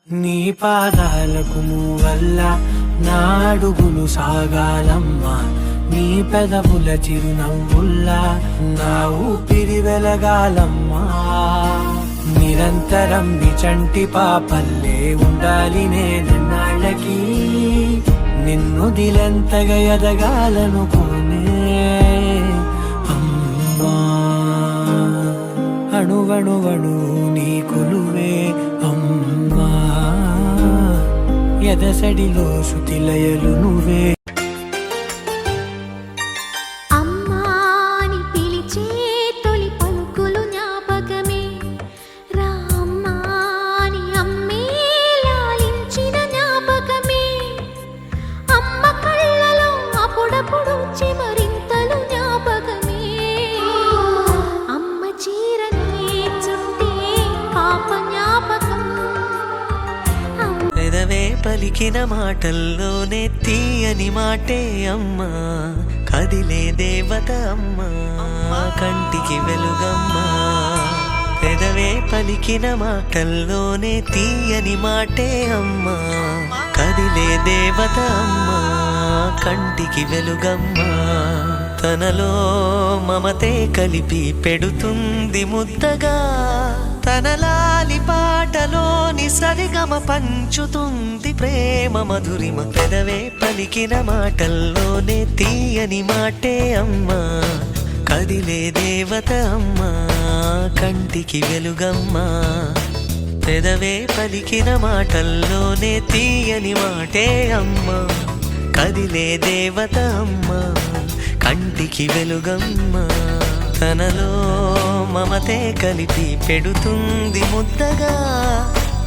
నీ పాదాలకు వల్ల నా అడుగులు సాగాలమ్మా, నీ పెదవుల చిరునవ్వుల్లా నా ఊపిరి వెలగాలమ్మా. నిరంతరం చంటి పాపల్లే ఉండాలి నేనన్నాళ్ళకి, నిన్ను దిలెంతగా ఎదగాలనుకోనే అమ్మా. అణువణువణు నీ కొలువే అమ్మా, ఎదసడిలో శృతిలయలు నువ్వే. పెదవే పలికిన మాటల్లోనే తీయని మాటే అమ్మా, కదిలే దేవత అమ్మా, కంటికి వెలుగమ్మా. పెదవే పలికిన మాటల్లోనే తీయని మాటే అమ్మా, కదిలే దేవత అమ్మా, కంటికి వెలుగమ్మా. తనలో మమతే కలిపి పెడుతుంది ముద్దగా, తన లాలి పాటలోని సరిగమ పంచుతుంది ప్రేమ మధురిమ. పెదవే పలికిన మాటల్లోనే తీయని మాటే అమ్మా, కదిలే దేవత అమ్మా, కంటికి వెలుగమ్మా. పెదవే పలికిన మాటల్లోనే తీయని మాటే అమ్మా, కదిలే దేవత అమ్మా, కంటికి వెలుగమ్మా. తనలో మమతే కలిపి పెడుతుంది ముద్దగా,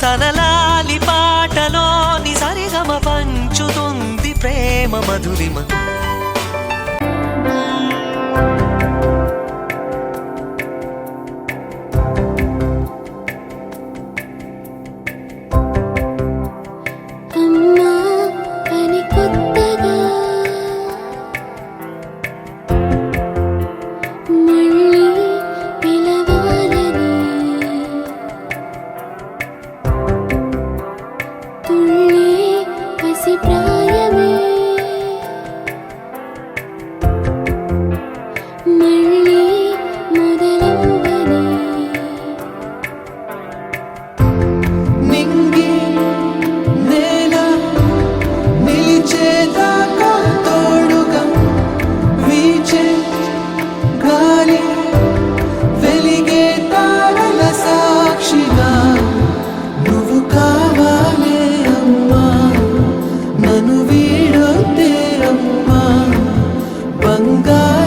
తన లాలి పాటలోని సరిగమ పంచుతుంది ప్రేమ మధురిమ. బంగారు